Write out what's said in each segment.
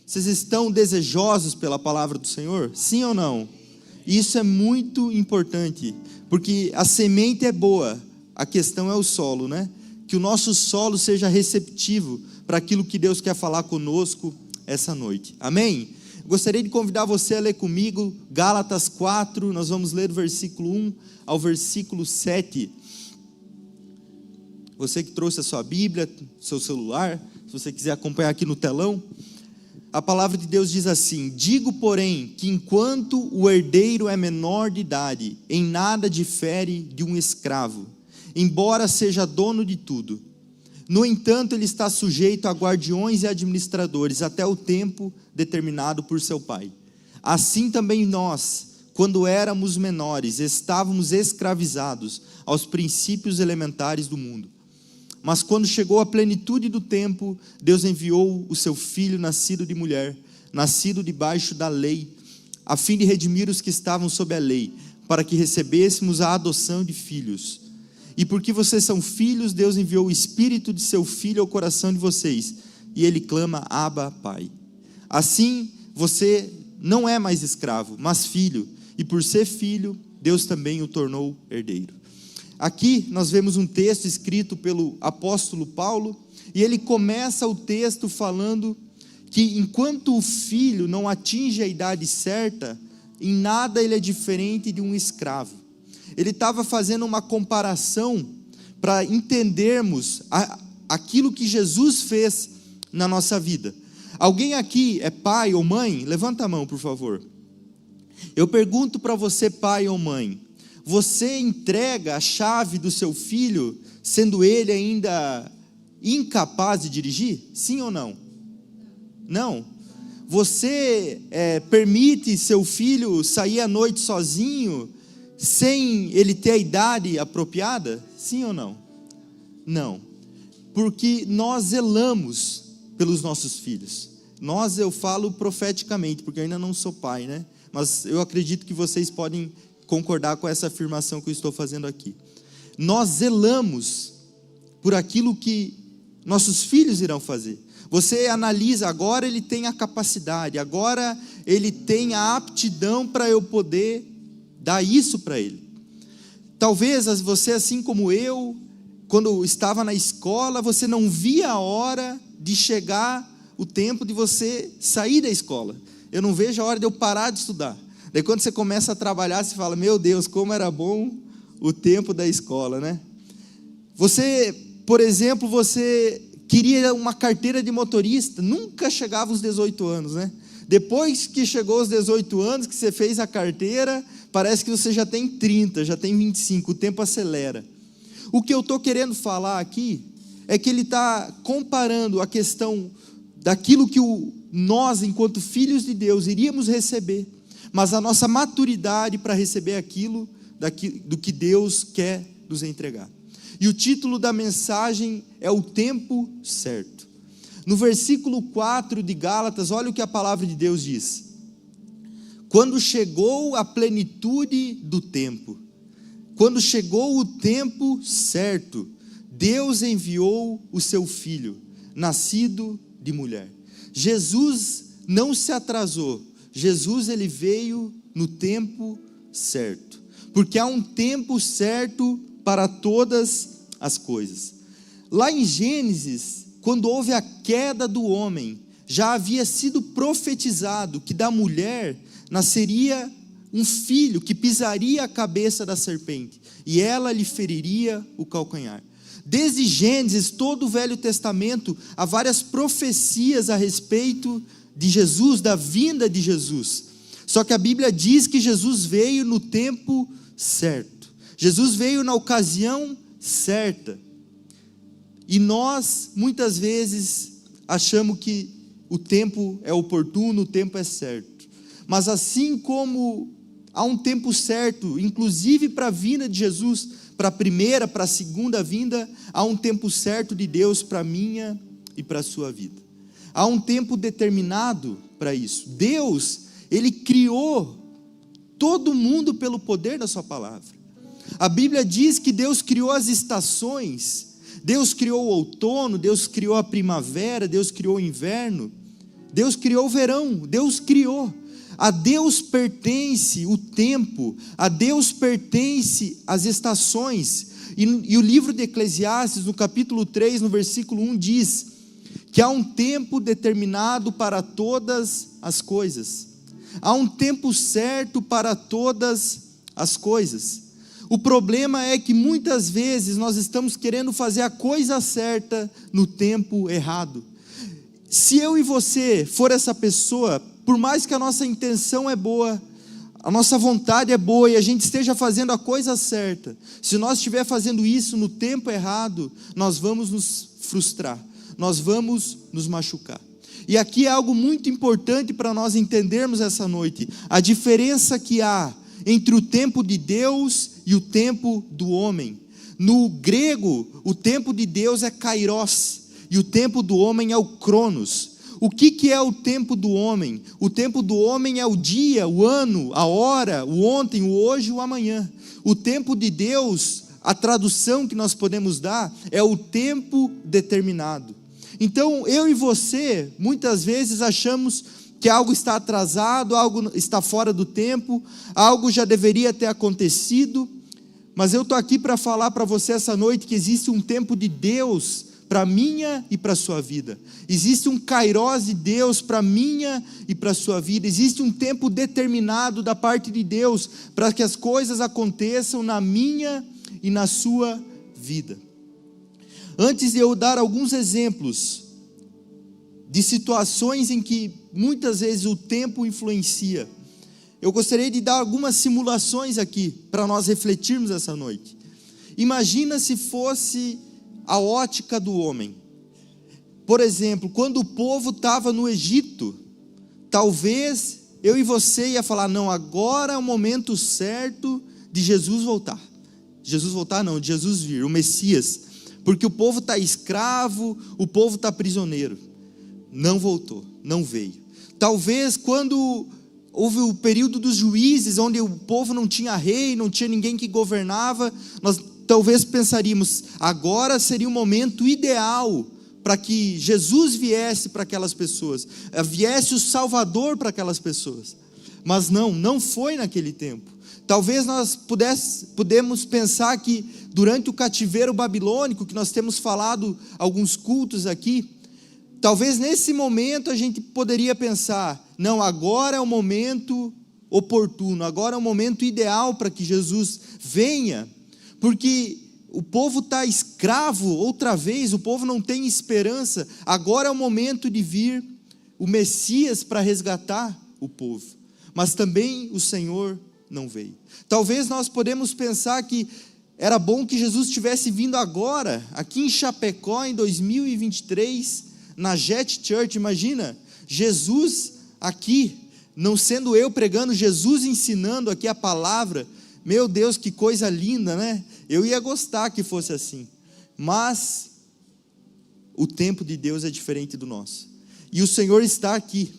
Vocês estão desejosos pela palavra do Senhor? Sim ou não? Isso é muito importante, porque a semente é boa, a questão é o solo, né? Que o nosso solo seja receptivo para aquilo que Deus quer falar conosco essa noite. Amém? Gostaria de convidar você a ler comigo Gálatas 4, nós vamos ler do versículo 1 ao versículo 7. Você que trouxe a sua Bíblia, seu celular, se você quiser acompanhar aqui no telão, a palavra de Deus diz assim: digo, porém, que enquanto o herdeiro é menor de idade, em nada difere de um escravo, embora seja dono de tudo. No entanto, ele está sujeito a guardiões e administradores, até o tempo determinado por seu pai. Assim também nós, quando éramos menores, estávamos escravizados aos princípios elementares do mundo. Mas quando chegou a plenitude do tempo, Deus enviou o seu Filho, nascido de mulher, nascido debaixo da lei, a fim de redimir os que estavam sob a lei, para que recebêssemos a adoção de filhos. E porque vocês são filhos, Deus enviou o Espírito de seu Filho ao coração de vocês, e ele clama: Abba, Pai. Assim, você não é mais escravo, mas filho, e por ser filho, Deus também o tornou herdeiro. Aqui nós vemos um texto escrito pelo apóstolo Paulo, e ele começa o texto falando que enquanto o filho não atinge a idade certa, em nada ele é diferente de um escravo. Ele estava fazendo uma comparação para entendermos aquilo que Jesus fez na nossa vida. Alguém aqui é pai ou mãe? Levanta a mão, por favor. Eu pergunto para você, pai ou mãe, você entrega a chave do seu filho, sendo ele ainda incapaz de dirigir? Sim ou não? Não. Você permite seu filho sair à noite sozinho, sem ele ter a idade apropriada? Sim ou não? Não. Porque nós zelamos pelos nossos filhos. Nós, eu falo profeticamente, porque eu ainda não sou pai, né? Mas eu acredito que vocês podem concordar com essa afirmação que eu estou fazendo aqui. Nós zelamos por aquilo que nossos filhos irão fazer. Você analisa, agora ele tem a capacidade, agora ele tem a aptidão para eu poder dar isso para ele. Talvez você, assim como eu, quando estava na escola, você não via a hora de chegar o tempo de você sair da escola. Eu não vejo a hora de eu parar de estudar. Daí quando você começa a trabalhar, você fala: meu Deus, como era bom o tempo da escola, né? Você, por exemplo, você queria uma carteira de motorista, nunca chegava aos 18 anos, né? Depois que chegou aos 18 anos, que você fez a carteira, parece que você já tem 30, já tem 25, o tempo acelera. O que eu estou querendo falar aqui é que ele está comparando a questão daquilo que nós, enquanto filhos de Deus, iríamos receber, mas a nossa maturidade para receber aquilo do que Deus quer nos entregar. E o título da mensagem é o tempo certo. No versículo 4 de Gálatas, olha o que a palavra de Deus diz: quando chegou a plenitude do tempo, quando chegou o tempo certo, Deus enviou o seu Filho, nascido de mulher. Jesus não se atrasou, Jesus ele veio no tempo certo, porque há um tempo certo para todas as coisas. Lá em Gênesis, quando houve a queda do homem, já havia sido profetizado que da mulher nasceria um filho que pisaria a cabeça da serpente, e ela lhe feriria o calcanhar. Desde Gênesis, todo o Velho Testamento, há várias profecias a respeito de Jesus, da vinda de Jesus. Só que a Bíblia diz que Jesus veio no tempo certo. Jesus veio na ocasião certa. E nós, muitas vezes, achamos que o tempo é oportuno, o tempo é certo. Mas assim como há um tempo certo, inclusive para a vinda de Jesus, para a primeira, para a segunda vinda, há um tempo certo de Deus para a minha e para a sua vida. Há um tempo determinado para isso. Deus, Ele criou todo mundo pelo poder da sua palavra. A Bíblia diz que Deus criou as estações, Deus criou o outono, Deus criou a primavera, Deus criou o inverno. Deus criou o verão, Deus criou. A Deus pertence o tempo, a Deus pertence as estações. E o livro de Eclesiastes, no capítulo 3, no versículo 1, diz que há um tempo determinado para todas as coisas. Há um tempo certo para todas as coisas. O problema é que muitas vezes nós estamos querendo fazer a coisa certa no tempo errado. Se eu e você for essa pessoa, por mais que a nossa intenção é boa, a nossa vontade é boa e a gente esteja fazendo a coisa certa, se nós estiver fazendo isso no tempo errado, nós vamos nos frustrar, nós vamos nos machucar. E aqui é algo muito importante para nós entendermos essa noite, a diferença que há entre o tempo de Deus e o tempo do homem. No grego, o tempo de Deus é kairos, e o tempo do homem é o cronos. O que é o tempo do homem? O tempo do homem é o dia, o ano, a hora, o ontem, o hoje e o amanhã. O tempo de Deus, a tradução que nós podemos dar, é o tempo determinado. Então, eu e você, muitas vezes achamos que algo está atrasado, algo está fora do tempo, algo já deveria ter acontecido, mas eu estou aqui para falar para você essa noite que existe um tempo de Deus para a minha e para a sua vida. Existe um kairos de Deus para a minha e para a sua vida. Existe um tempo determinado da parte de Deus para que as coisas aconteçam na minha e na sua vida. Antes de eu dar alguns exemplos de situações em que muitas vezes o tempo influencia, eu gostaria de dar algumas simulações aqui para nós refletirmos essa noite. Imagina se fosse a ótica do homem. Por exemplo, quando o povo estava no Egito, talvez eu e você ia falar, não, agora é o momento certo de Jesus voltar. Jesus voltar não, de Jesus vir, o Messias, porque o povo está escravo, o povo está prisioneiro. Não voltou, não veio. Talvez quando houve o período dos juízes, onde o povo não tinha rei, não tinha ninguém que governava, nós talvez pensaríamos, agora seria o momento ideal para que Jesus viesse para aquelas pessoas, viesse o Salvador para aquelas pessoas. Mas não foi naquele tempo. Talvez nós pudemos pensar que durante o cativeiro babilônico, que nós temos falado alguns cultos aqui, talvez nesse momento a gente poderia pensar, não, agora é o momento oportuno, agora é o momento ideal para que Jesus venha, porque o povo está escravo outra vez, o povo não tem esperança, agora é o momento de vir o Messias para resgatar o povo, mas também o Senhor não veio. Talvez nós podemos pensar que era bom que Jesus tivesse vindo agora, aqui em Chapecó em 2023, na Jet Church, imagina, Jesus aqui, não sendo eu pregando, Jesus ensinando aqui a palavra. Meu Deus, que coisa linda, né? Eu ia gostar que fosse assim, mas o tempo de Deus é diferente do nosso, e o Senhor está aqui,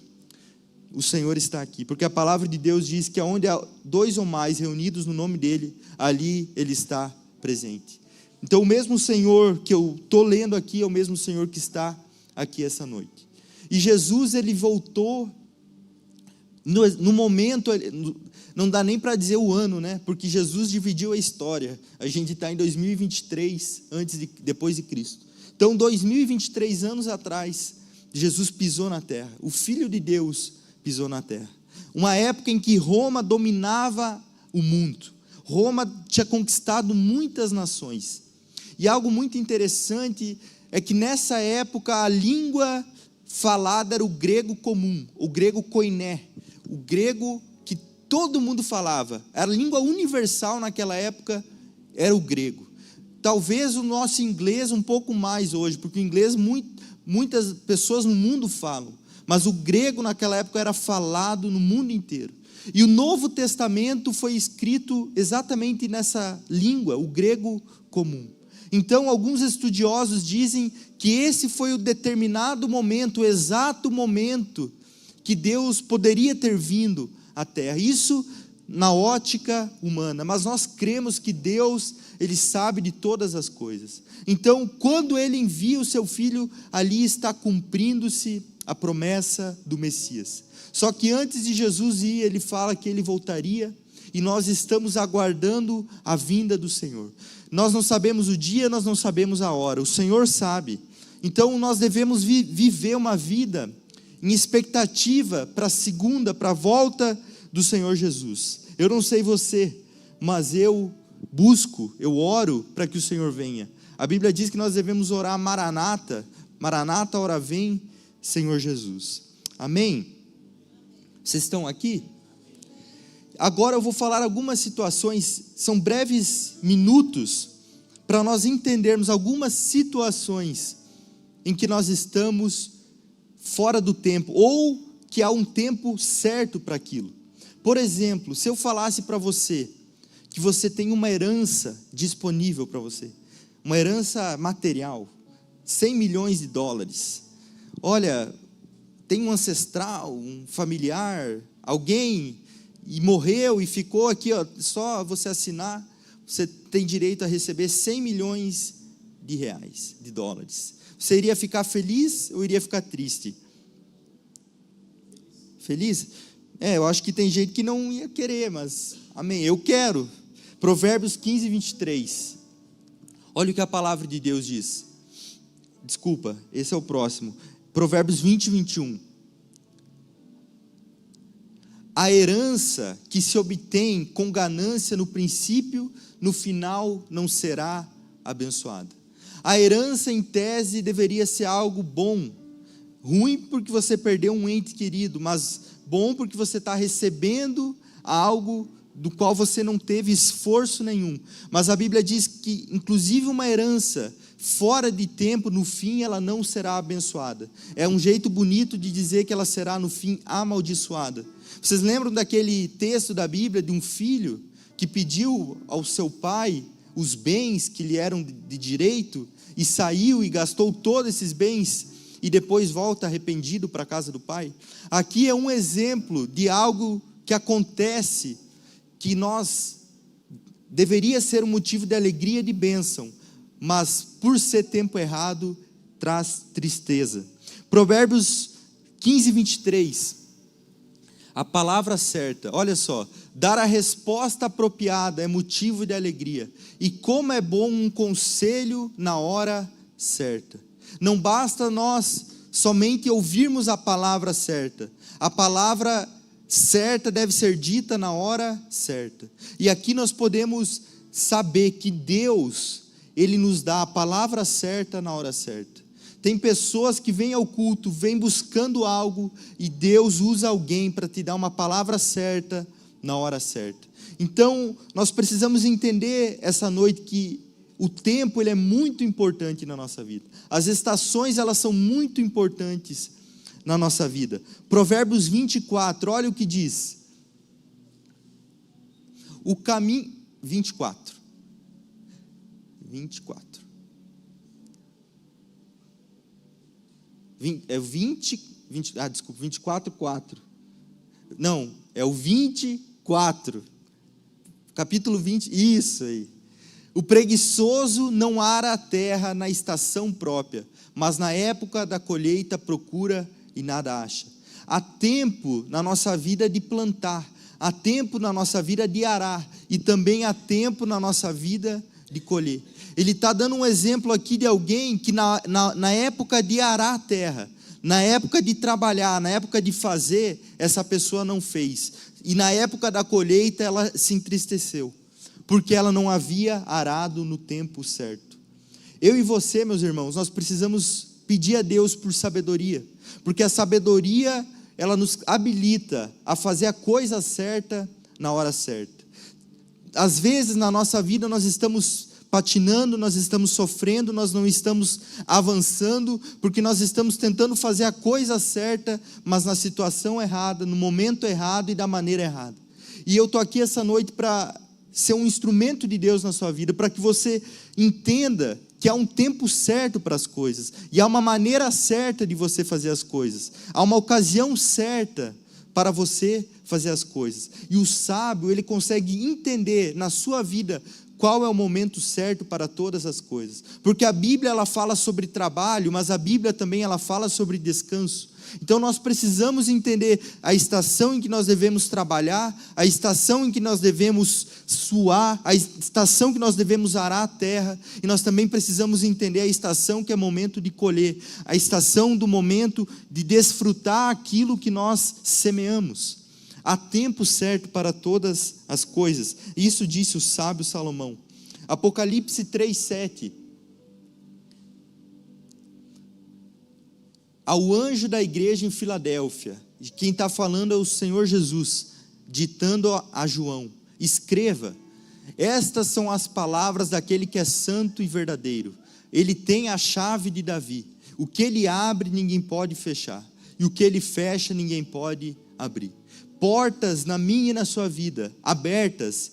porque a palavra de Deus diz que onde há 2 ou mais reunidos no nome dEle, ali Ele está presente. Então o mesmo Senhor que eu estou lendo aqui, é o mesmo Senhor que está aqui essa noite, e Jesus ele voltou, no momento, não dá nem para dizer o ano, né? Porque Jesus dividiu a história. A gente está em 2023, depois de Cristo. Então, 2023 anos atrás, Jesus pisou na terra. O Filho de Deus pisou na terra. Uma época em que Roma dominava o mundo. Roma tinha conquistado muitas nações. E algo muito interessante é que nessa época a língua falada era o grego comum, o grego koiné, o grego que todo mundo falava, era a língua universal naquela época, era o grego. Talvez o nosso inglês um pouco mais hoje, porque o inglês muitas pessoas no mundo falam, mas o grego naquela época era falado no mundo inteiro. E o Novo Testamento foi escrito exatamente nessa língua, o grego comum. Então, alguns estudiosos dizem que esse foi o determinado momento, o exato momento que Deus poderia ter vindo à terra. Isso na ótica humana, mas nós cremos que Deus, Ele sabe de todas as coisas. Então, quando Ele envia o seu Filho, ali está cumprindo-se a promessa do Messias. Só que antes de Jesus ir, Ele fala que Ele voltaria, e nós estamos aguardando a vinda do Senhor. Nós não sabemos o dia, nós não sabemos a hora, o Senhor sabe. Então nós devemos viver uma vida em expectativa para a segunda, para a volta do Senhor Jesus. Eu não sei você, mas eu busco, eu oro para que o Senhor venha. A Bíblia diz que nós devemos orar Maranata, Maranata, ora vem, Senhor Jesus. Amém? Vocês estão aqui? Agora eu vou falar algumas situações, são breves minutos, para nós entendermos algumas situações em que nós estamos fora do tempo, ou que há um tempo certo para aquilo. Por exemplo, se eu falasse para você, que você tem uma herança disponível para você, uma herança material, 100 milhões de dólares, olha, tem um ancestral, um familiar, alguém, e morreu e ficou aqui, ó, só você assinar, você tem direito a receber 100 milhões de reais, de dólares. Você iria ficar feliz ou iria ficar triste? Feliz? Eu acho que tem gente que não ia querer, mas amém, eu quero. Provérbios 15, 23. Olha o que a palavra de Deus diz. Desculpa, esse é o próximo. Provérbios 20, 21. A herança que se obtém com ganância no princípio, no final não será abençoada. A herança em tese deveria ser algo bom, ruim porque você perdeu um ente querido, mas bom porque você está recebendo algo do qual você não teve esforço nenhum. Mas a Bíblia diz que inclusive uma herança fora de tempo, no fim ela não será abençoada. É um jeito bonito de dizer que ela será no fim amaldiçoada. Vocês lembram daquele texto da Bíblia de um filho que pediu ao seu pai os bens que lhe eram de direito e saiu e gastou todos esses bens e depois volta arrependido para a casa do pai? Aqui é um exemplo de algo que acontece que deveria ser um motivo de alegria e de bênção, mas por ser tempo errado traz tristeza. Provérbios 15, 23. A palavra certa, olha só, dar a resposta apropriada é motivo de alegria, e como é bom um conselho na hora certa. Não basta nós somente ouvirmos a palavra certa, a palavra certa deve ser dita na hora certa. E aqui nós podemos saber que Deus, Ele nos dá a palavra certa na hora certa. Tem pessoas que vêm ao culto, vêm buscando algo, e Deus usa alguém para te dar uma palavra certa, na hora certa. Então, nós precisamos entender essa noite que o tempo ele é muito importante na nossa vida. As estações, elas são muito importantes na nossa vida. Provérbios 24, olha o que diz. O caminho... 24. É 24, 4. Não, é o 24. Capítulo 20, isso aí. O preguiçoso não ara a terra na estação própria, mas na época da colheita procura e nada acha. Há tempo na nossa vida de plantar, há tempo na nossa vida de arar, e também há tempo na nossa vida de colher. Ele está dando um exemplo aqui de alguém que na época de arar a terra, na época de trabalhar, na época de fazer, essa pessoa não fez. E na época da colheita ela se entristeceu, porque ela não havia arado no tempo certo. Eu e você, meus irmãos, nós precisamos pedir a Deus por sabedoria, porque a sabedoria, ela nos habilita a fazer a coisa certa na hora certa. Às vezes na nossa vida nós estamos patinando, nós estamos sofrendo, nós não estamos avançando, porque nós estamos tentando fazer a coisa certa, mas na situação errada, no momento errado e da maneira errada. E eu estou aqui essa noite para ser um instrumento de Deus na sua vida, para que você entenda que há um tempo certo para as coisas, e há uma maneira certa de você fazer as coisas, há uma ocasião certa para você fazer as coisas. E o sábio, ele consegue entender na sua vida qual é o momento certo para todas as coisas. Porque a Bíblia, ela fala sobre trabalho, mas a Bíblia também, ela fala sobre descanso. Então nós precisamos entender a estação em que nós devemos trabalhar, a estação em que nós devemos suar, a estação que nós devemos arar a terra, e nós também precisamos entender a estação que é momento de colher, a estação do momento de desfrutar aquilo que nós semeamos. Há tempo certo para todas as coisas. Isso disse o sábio Salomão. Apocalipse 3:7. Ao anjo da igreja em Filadélfia, quem está falando é o Senhor Jesus, ditando a João: escreva, estas são as palavras daquele que é santo e verdadeiro. Ele tem a chave de Davi. O que ele abre, ninguém pode fechar, e o que ele fecha, ninguém pode abrir. Portas na minha e na sua vida abertas,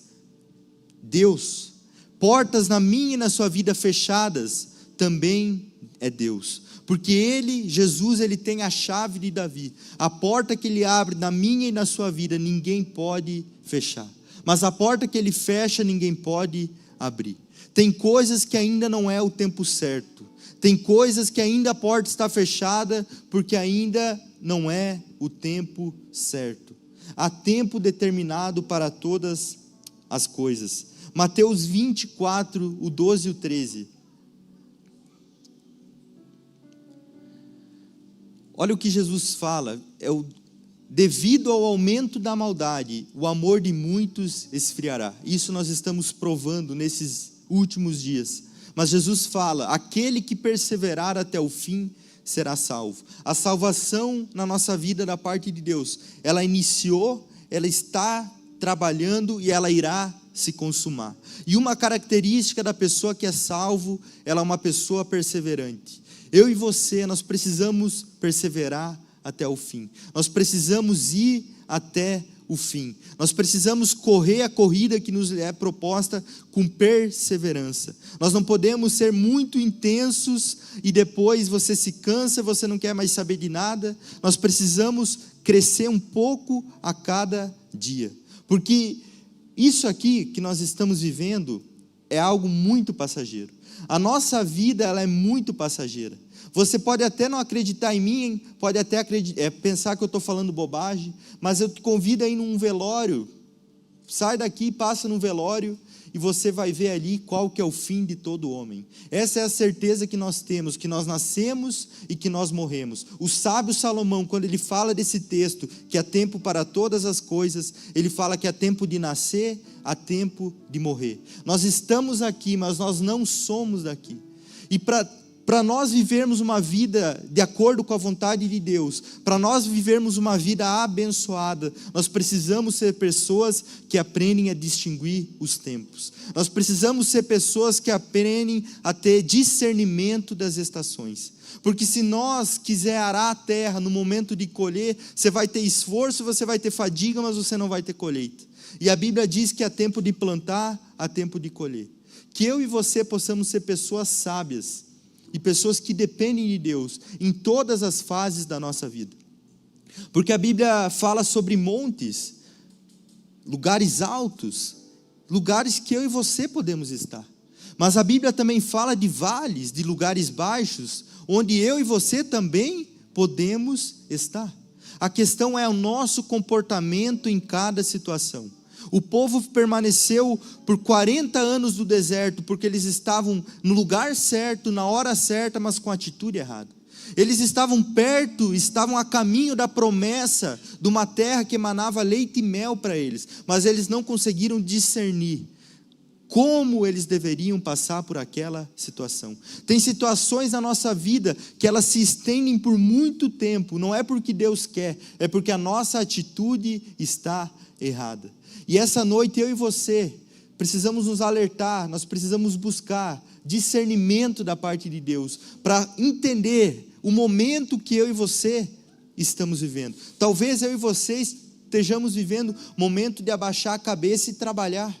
Deus. Portas na minha e na sua vida fechadas, também é Deus. Porque ele, Jesus, ele tem a chave de Davi. A porta que ele abre na minha e na sua vida, ninguém pode fechar. Mas a porta que ele fecha, ninguém pode abrir. Tem coisas que ainda não é o tempo certo. Tem coisas que ainda a porta está fechada, porque ainda não é o tempo certo. Há tempo determinado para todas as coisas. Mateus 24, o 12 e o 13. Olha o que Jesus fala: devido ao aumento da maldade, o amor de muitos esfriará. Isso nós estamos provando nesses últimos dias. Mas Jesus fala: aquele que perseverar até o fim será salvo. A salvação na nossa vida da parte de Deus, ela iniciou, ela está trabalhando e ela irá se consumar. E uma característica da pessoa que é salvo, ela é uma pessoa perseverante. Eu e você, nós precisamos perseverar até o fim. Nós precisamos ir até o fim. Nós precisamos correr a corrida que nos é proposta com perseverança. Nós não podemos ser muito intensos e depois você se cansa, você não quer mais saber de nada. Nós precisamos crescer um pouco a cada dia. Porque isso aqui que nós estamos vivendo é algo muito passageiro. A nossa vida, ela é muito passageira. Você pode até não acreditar em mim, pode até pensar que eu estou falando bobagem, mas eu te convido a ir num velório. Sai daqui, passa num velório e você vai ver ali qual que é o fim de todo homem. Essa é a certeza que nós temos, que nós nascemos e que nós morremos. O sábio Salomão, quando ele fala desse texto, que há tempo para todas as coisas, ele fala que há tempo de nascer, há tempo de morrer. Nós estamos aqui, mas nós não somos daqui. E para nós vivermos uma vida de acordo com a vontade de Deus, para nós vivermos uma vida abençoada, nós precisamos ser pessoas que aprendem a distinguir os tempos. Nós precisamos ser pessoas que aprendem a ter discernimento das estações. Porque se nós quiser arar a terra no momento de colher, você vai ter esforço, você vai ter fadiga, mas você não vai ter colheita. E a Bíblia diz que há tempo de plantar, há tempo de colher. Que eu e você possamos ser pessoas sábias, e pessoas que dependem de Deus em todas as fases da nossa vida. Porque a Bíblia fala sobre montes, lugares altos, lugares que eu e você podemos estar. Mas a Bíblia também fala de vales, de lugares baixos, onde eu e você também podemos estar. A questão é o nosso comportamento em cada situação. O povo permaneceu por 40 anos no deserto, porque eles estavam no lugar certo, na hora certa, mas com a atitude errada. Eles estavam perto, estavam a caminho da promessa de uma terra que emanava leite e mel para eles, mas eles não conseguiram discernir como eles deveriam passar por aquela situação. Tem situações na nossa vida que elas se estendem por muito tempo, não é porque Deus quer, é porque a nossa atitude está errada. E essa noite eu e você precisamos nos alertar, nós precisamos buscar discernimento da parte de Deus, para entender o momento que eu e você estamos vivendo. Talvez eu e você estejamos vivendo momento de abaixar a cabeça e trabalhar.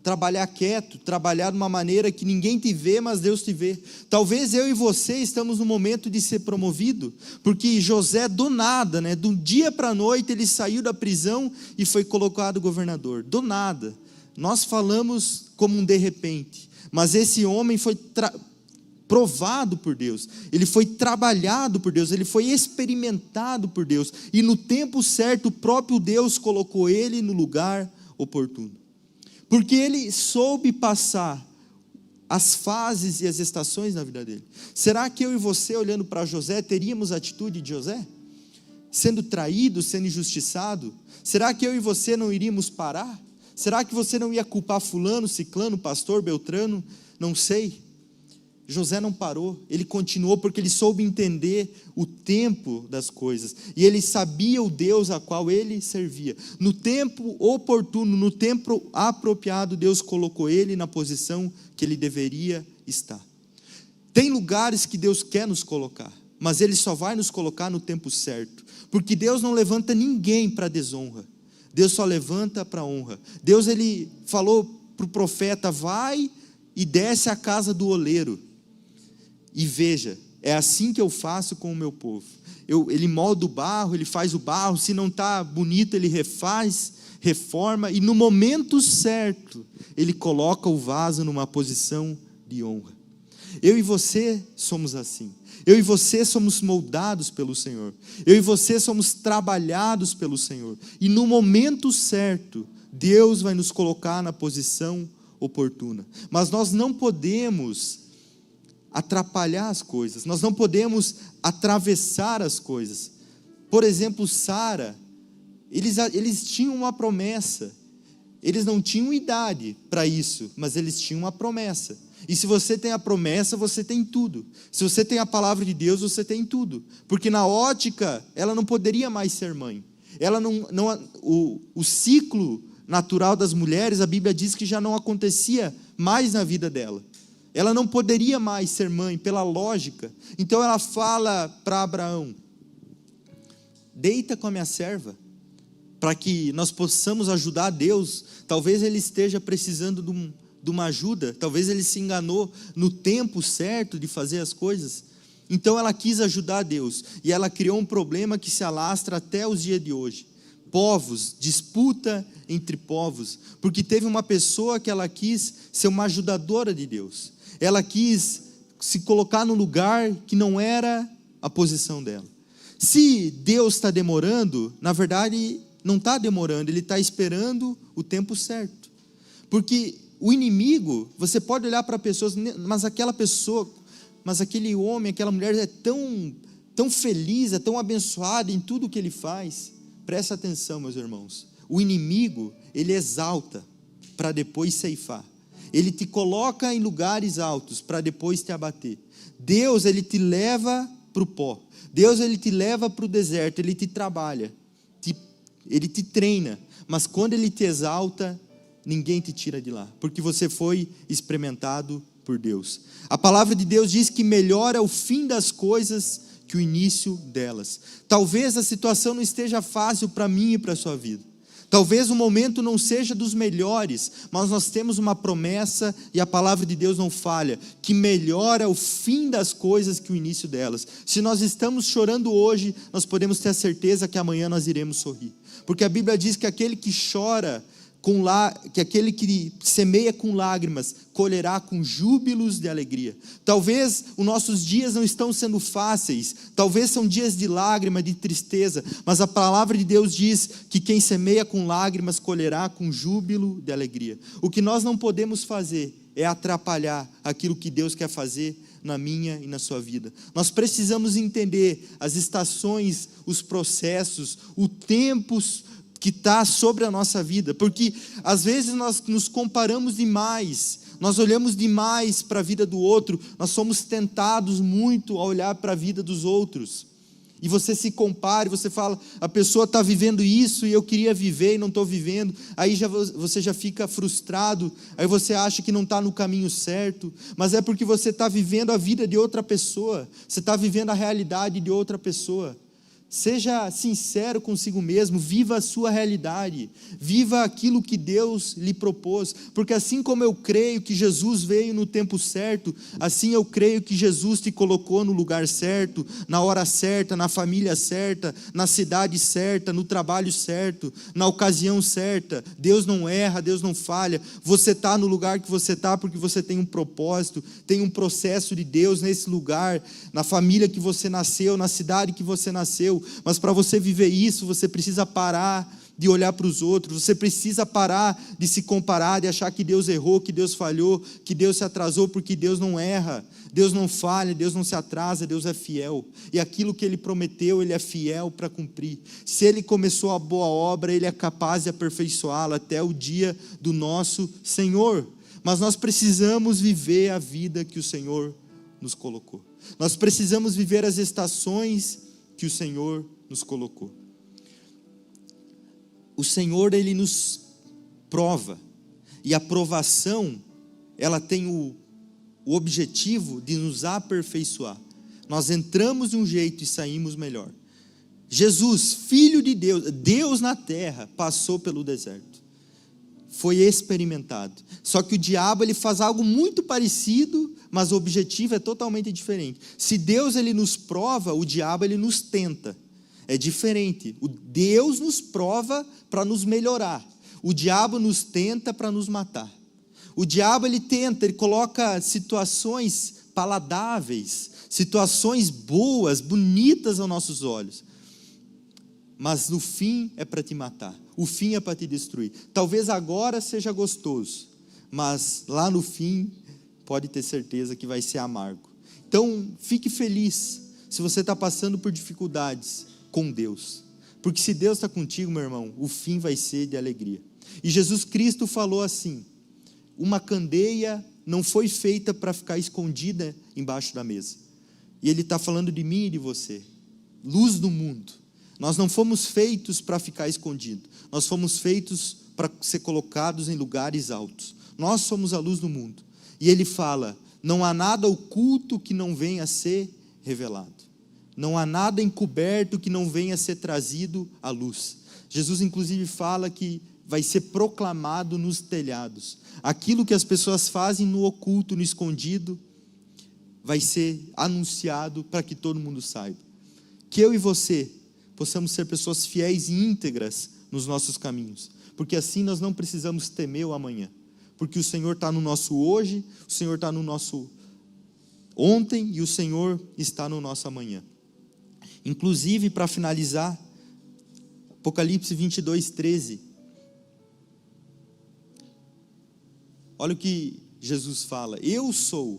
trabalhar quieto, trabalhar de uma maneira que ninguém te vê, mas Deus te vê. Talvez eu e você estamos no momento de ser promovido, porque José do nada, do dia para a noite, ele saiu da prisão e foi colocado governador, do nada. Nós falamos como um de repente, mas esse homem foi provado por Deus, ele foi trabalhado por Deus, ele foi experimentado por Deus, e no tempo certo o próprio Deus colocou ele no lugar oportuno, porque ele soube passar as fases e as estações na vida dele. Será que eu e você, olhando para José, teríamos a atitude de José? Sendo traído, sendo injustiçado, será que eu e você não iríamos parar? Será que você não ia culpar fulano, ciclano, pastor, beltrano? Não sei. José não parou, ele continuou porque ele soube entender o tempo das coisas, e ele sabia o Deus a qual ele servia. No tempo oportuno, no tempo apropriado, Deus colocou ele na posição que ele deveria estar. Tem lugares que Deus quer nos colocar, mas Ele só vai nos colocar no tempo certo, porque Deus não levanta ninguém para desonra, Deus só levanta para honra. Deus, ele falou para o profeta: vai e desce à casa do oleiro, e veja, é assim que eu faço com o meu povo. Ele molda o barro, ele faz o barro, se não está bonito ele refaz, reforma, e no momento certo, ele coloca o vaso numa posição de honra. Eu e você somos assim, eu e você somos moldados pelo Senhor, eu e você somos trabalhados pelo Senhor, e no momento certo, Deus vai nos colocar na posição oportuna, mas nós não podemos atrapalhar as coisas, nós não podemos atravessar as coisas. Por exemplo, Sara, eles tinham uma promessa, eles não tinham idade para isso, mas eles tinham uma promessa, e se você tem a promessa, você tem tudo. Se você tem a palavra de Deus, você tem tudo, porque na ótica, ela não poderia mais ser mãe, o ciclo natural das mulheres, a Bíblia diz que já não acontecia mais na vida dela, ela não poderia mais ser mãe, pela lógica. Então ela fala para Abraão: deita com a minha serva, para que nós possamos ajudar Deus. Talvez ele esteja precisando de uma ajuda, talvez ele se enganou no tempo certo de fazer as coisas. Então ela quis ajudar Deus, e ela criou um problema que se alastra até os dias de hoje. Povos, disputa entre povos, porque teve uma pessoa que ela quis ser uma ajudadora de Deus. Ela quis se colocar no lugar que não era a posição dela. Se Deus está demorando, na verdade não está demorando, Ele está esperando o tempo certo. Porque o inimigo, você pode olhar para pessoas, mas aquela pessoa, mas aquele homem, aquela mulher é tão feliz, é tão abençoado em tudo que ele faz. Presta atenção, meus irmãos, o inimigo, ele exalta para depois ceifar. Ele te coloca em lugares altos para depois te abater. Deus, ele te leva para o pó. Deus, ele te leva para o deserto, ele te trabalha, ele te treina, mas quando ele te exalta, ninguém te tira de lá, porque você foi experimentado por Deus. A palavra de Deus diz que melhor é o fim das coisas que o início delas. Talvez a situação não esteja fácil para mim e para a sua vida. Talvez o momento não seja dos melhores, mas nós temos uma promessa, e a palavra de Deus não falha, que melhor é o fim das coisas que o início delas. Se nós estamos chorando hoje, nós podemos ter a certeza que amanhã nós iremos sorrir, porque a Bíblia diz que aquele que chora, que aquele que semeia com lágrimas, colherá com júbilos de alegria. Talvez os nossos dias não estão sendo fáceis, talvez são dias de lágrima, de tristeza, mas a palavra de Deus diz que quem semeia com lágrimas, colherá com júbilo de alegria. O que nós não podemos fazer é atrapalhar aquilo que Deus quer fazer na minha e na sua vida. Nós precisamos entender as estações, os processos, o tempo que está sobre a nossa vida, porque às vezes nós nos comparamos demais, nós olhamos demais para a vida do outro, nós somos tentados muito a olhar para a vida dos outros, e você se compara, você fala, a pessoa está vivendo isso, e eu queria viver e não estou vivendo, aí você já fica frustrado, aí você acha que não está no caminho certo, mas é porque você está vivendo a vida de outra pessoa, você está vivendo a realidade de outra pessoa. Seja sincero consigo mesmo, viva a sua realidade, viva aquilo que Deus lhe propôs, porque assim como eu creio que Jesus veio no tempo certo, assim eu creio que Jesus te colocou no lugar certo, na hora certa, na família certa, na cidade certa, no trabalho certo, na ocasião certa. Deus não erra, Deus não falha. Você está no lugar que você está porque você tem um propósito, tem um processo de Deus nesse lugar, na família que você nasceu, na cidade que você nasceu. Mas para você viver isso, você precisa parar de olhar para os outros, você precisa parar de se comparar, de achar que Deus errou, que Deus falhou, que Deus se atrasou, porque Deus não erra, Deus não falha, Deus não se atrasa, Deus é fiel, e aquilo que Ele prometeu, Ele é fiel para cumprir. Se Ele começou a boa obra, Ele é capaz de aperfeiçoá-la até o dia do nosso Senhor. Mas nós precisamos viver a vida que o Senhor nos colocou, nós precisamos viver as estações que o Senhor nos colocou. O Senhor, Ele nos prova, e a provação, ela tem o objetivo de nos aperfeiçoar. Nós entramos de um jeito e saímos melhor. Jesus, Filho de Deus, Deus na terra, passou pelo deserto, foi experimentado. Só que o diabo, ele faz algo muito parecido, mas o objetivo é totalmente diferente. Se Deus, ele nos prova, o diabo, ele nos tenta. É diferente. O Deus nos prova para nos melhorar. O diabo nos tenta para nos matar. O diabo, ele tenta, ele coloca situações paladáveis, situações boas, bonitas aos nossos olhos. Mas no fim é para te matar. O fim é para te destruir. Talvez agora seja gostoso, mas lá no fim pode ter certeza que vai ser amargo. Então fique feliz se você está passando por dificuldades com Deus, porque se Deus está contigo, meu irmão, o fim vai ser de alegria. E Jesus Cristo falou assim: uma candeia não foi feita para ficar escondida embaixo da mesa. E Ele está falando de mim e de você, luz do mundo. Nós não fomos feitos para ficar escondidos, nós fomos feitos para ser colocados em lugares altos. Nós somos a luz do mundo. E Ele fala: não há nada oculto que não venha a ser revelado, não há nada encoberto que não venha a ser trazido à luz. Jesus inclusive fala que vai ser proclamado nos telhados. Aquilo que as pessoas fazem no oculto, no escondido, vai ser anunciado para que todo mundo saiba. Que eu e você possamos ser pessoas fiéis e íntegras nos nossos caminhos, porque assim nós não precisamos temer o amanhã, porque o Senhor está no nosso hoje, o Senhor está no nosso ontem e o Senhor está no nosso amanhã. Inclusive, para finalizar, Apocalipse 22:13. Olha o que Jesus fala: eu sou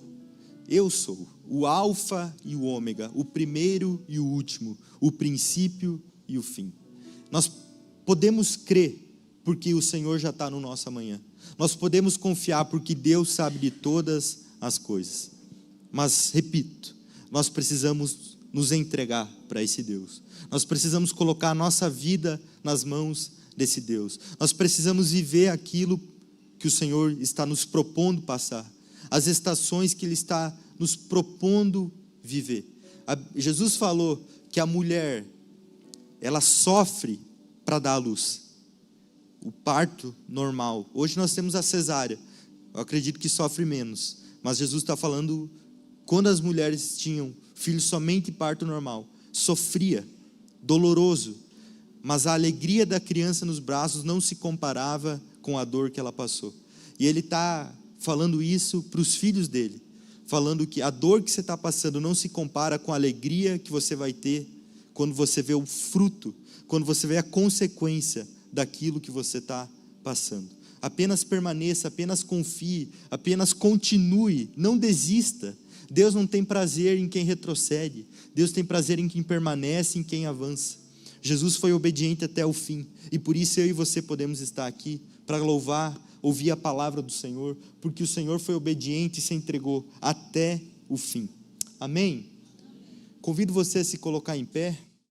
o alfa e o ômega, o primeiro e o último, o princípio e o fim. Nós podemos crer porque o Senhor já está no nosso amanhã. Nós podemos confiar porque Deus sabe de todas as coisas. Mas, repito, nós precisamos nos entregar para esse Deus. Nós precisamos colocar a nossa vida nas mãos desse Deus. Nós precisamos viver aquilo que o Senhor está nos propondo passar, as estações que Ele está nos propondo viver. Jesus falou que a mulher, ela sofre para dar à luz. O parto normal. Hoje nós temos a cesárea. Eu acredito que sofre menos. Mas Jesus está falando, quando as mulheres tinham filhos somente parto normal, sofria, doloroso. Mas a alegria da criança nos braços não se comparava com a dor que ela passou. E Ele está falando isso para os filhos dele, falando que a dor que você está passando não se compara com a alegria que você vai ter quando você vê o fruto, quando você vê a consequência daquilo que você está passando. Apenas permaneça, apenas confie, apenas continue, não desista. Deus não tem prazer em quem retrocede, Deus tem prazer em quem permanece, em quem avança. Jesus foi obediente até o fim, e por isso eu e você podemos estar aqui, para louvar, ouvir a palavra do Senhor, porque o Senhor foi obediente e se entregou até o fim. Amém? Convido você a se colocar em pé.